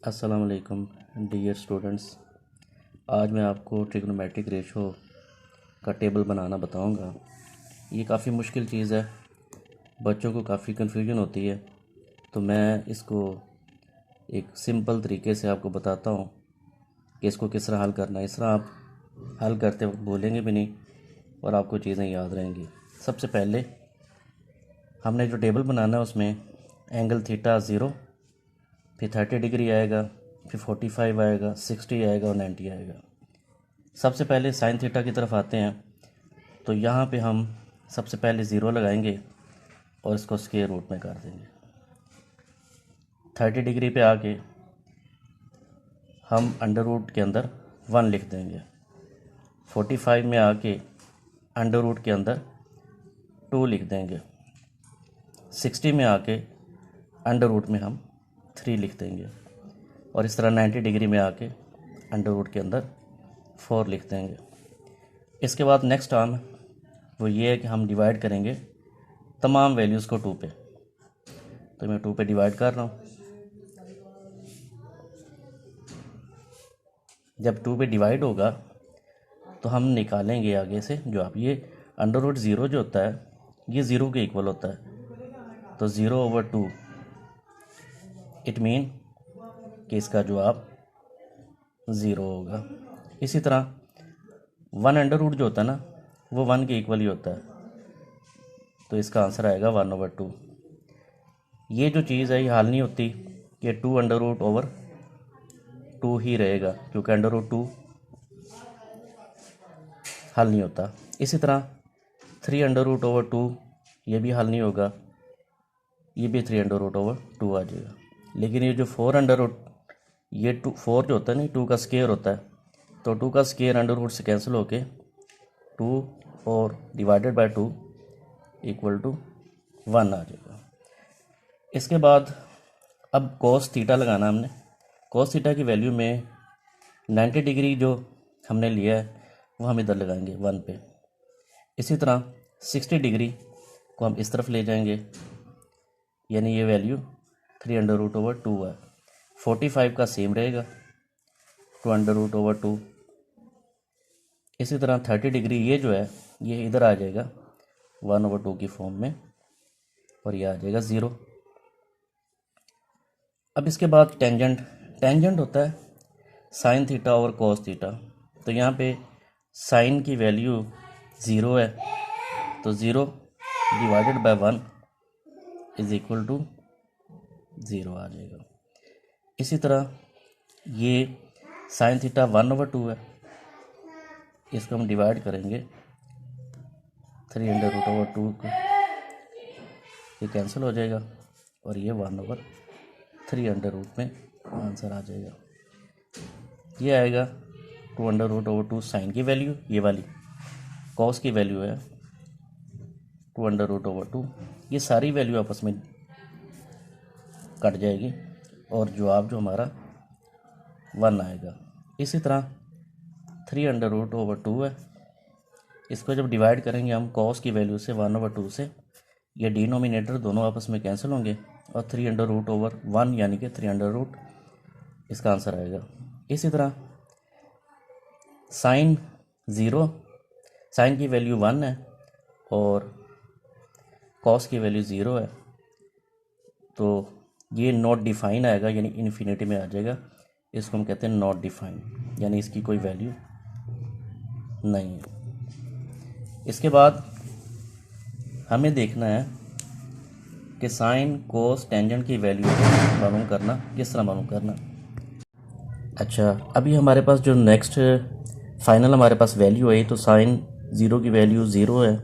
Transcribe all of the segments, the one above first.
अस्सलाम वालेकुम dear students. आज मैं आपको ट्रिग्नोमेट्रिक रेशो का टेबल बनाना बताऊंगा। ये काफ़ी मुश्किल चीज़ है, बच्चों को काफ़ी कन्फ्यूजन होती है, तो मैं इसको एक सिंपल तरीके से आपको बताता हूँ कि इसको किस तरह हल करना है। इस तरह आप हल करते वक्त भूलेंगे भी नहीं और आपको चीज़ें याद रहेंगी। सबसे पहले हमने जो टेबल बनाना है उसमें एंगल थीटा 0, फिर 30 डिग्री आएगा, फिर 45 आएगा, 60 आएगा और 90 आएगा। सबसे पहले साइन थीटा की तरफ आते हैं, तो यहाँ पे हम सबसे पहले 0 लगाएंगे और इसको स्क्वायर रूट में कर देंगे। 30 डिग्री पे आके हम अंडर रूट के अंदर 1 लिख देंगे। 45 में आके अंडर रूट के अंदर 2 लिख देंगे। 60 में आके अंडर रूट में हम 3 लिख देंगे और इस तरह 90 डिग्री में आके अंडर रूट के अंदर 4 लिख देंगे। इसके बाद नेक्स्ट टर्म वो ये है कि हम डिवाइड करेंगे तमाम वैल्यूज़ को 2 पे। तो मैं 2 पे डिवाइड कर रहा हूँ। जब 2 पे डिवाइड होगा तो हम निकालेंगे आगे से जो आप ये अंडर रूट 0 जो होता है ये 0 के इक्वल होता है, तो 0/2 इट मीन कि इसका जवाब 0 होगा। इसी तरह 1 अंडर रूट जो होता है ना वो 1 के इक्वल ही होता है, तो इसका आंसर आएगा 1/2। ये जो चीज़ है ये हल नहीं होती, ये 2 अंडर रूट ओवर 2 ही रहेगा क्योंकि अंडर रूट 2 हल नहीं होता। इसी तरह 3 अंडर रूट ओवर 2 ये भी हल नहीं होगा, ये भी 3 अंडर रूट ओवर 2 आ जाएगा। लेकिन ये जो 4 अंडर रूट ये 4 जो होता है ना 2 का स्क्वायर होता है, तो 2 का स्क्वायर अंडर रूट से कैंसिल होके 2 और डिवाइडेड बाय 2 इक्वल टू 1 आ जाएगा। इसके बाद अब कोस थीटा लगाना हमने। कोस थीटा की वैल्यू में 90 डिग्री जो हमने लिया है वो हम इधर लगाएंगे 1 पे। इसी तरह 60 डिग्री को हम इस तरफ ले जाएंगे, यानी ये वैल्यू 3 अंडर रूट ओवर 2 है। 45 का सेम रहेगा 2 अंडर रूट ओवर 2। इसी तरह 30 डिग्री ये जो है ये इधर आ जाएगा 1/2 की फॉर्म में और ये आ जाएगा 0। अब इसके बाद टेंजेंट होता है sine theta over cos theta. तो यहाँ पे साइन की वैल्यू 0 है, तो 0 divided by 1 is equal to 0 आ जाएगा। इसी तरह ये साइन थीटा 1/2 है, इसको हम डिवाइड करेंगे 3 अंडर रूट ओवर 2 को, ये कैंसिल हो जाएगा और ये 1/3 अंडर रूट में आंसर आ जाएगा। ये आएगा 2 अंडर रूट ओवर 2 साइन की वैल्यू, ये वाली कॉस की वैल्यू है 2 अंडर रूट ओवर 2। ये सारी वैल्यू आपस में कट जाएगी और जवाब जो हमारा 1 आएगा। इसी तरह 3 अंडर रूट ओवर 2 है, इसको जब डिवाइड करेंगे हम कॉस की वैल्यू से 1/2 से, ये डिनोमिनेटर दोनों आपस में कैंसिल होंगे और 3 अंडर रूट ओवर 1 यानी कि 3 अंडर रूट इसका आंसर आएगा। इसी तरह साइन 0, साइन की वैल्यू 1 है और कॉस की वैल्यू 0 है, तो ये नॉट डिफाइन आएगा यानी इन्फिनिटी में आ जाएगा। इसको हम कहते हैं नॉट डिफाइन, यानी इसकी कोई वैल्यू नहीं है। इसके बाद हमें देखना है कि साइन कोस टेंजेंट की वैल्यू मालूम करना, किस तरह मालूम करना। अच्छा, अभी हमारे पास जो नेक्स्ट फाइनल हमारे पास वैल्यू है, तो साइन 0 की वैल्यू 0 है,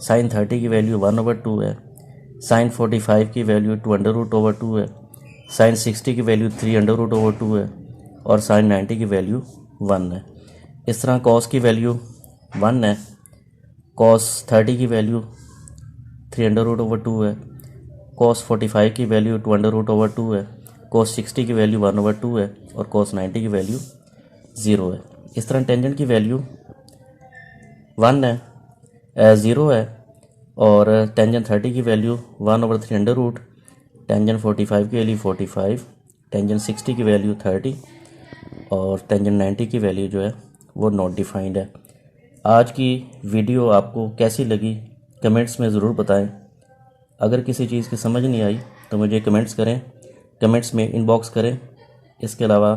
साइन 30 की वैल्यू 1/2 है, साइन 45 की वैल्यू 2 अंडर रूट ओवर 2 है, साइन 60 की वैल्यू 3 अंडर रूट ओवर 2 है और साइन 90 की वैल्यू 1 है। इस तरह कॉस की वैल्यू 1 है, कॉस 30 की वैल्यू 3 अंडर रूट ओवर 2 है, कॉस 45 की वैल्यू 2 अंडर रूट ओवर 2 है, कॉस 60 की वैल्यू 1/2 है और कॉस 90 की वैल्यू 0 है। इस तरह टेंजेंट की वैल्यू 1 है 0 है और टेंजेंट 30 की वैल्यू 1/3 अंडर रूट, टेंजेंट 45 की वैल्यू 45 टेंजेंट 60 की वैल्यू 30 और टेंजेंट 90 की वैल्यू जो है वो नॉट डिफाइंड है। आज की वीडियो आपको कैसी लगी कमेंट्स में ज़रूर बताएं। अगर किसी चीज़ की समझ नहीं आई तो मुझे कमेंट्स करें, कमेंट्स में इनबॉक्स करें। इसके अलावा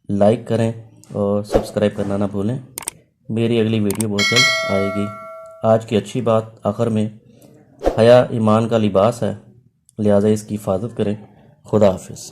लाइक करें और सब्सक्राइब करना ना भूलें। मेरी अगली वीडियो बहुत जल्द आएगी। आज की अच्छी बात आखिर में, हया ईमान का लिबास है, लिहाजा इसकी हिफाजत करें। खुदा हाफिज़।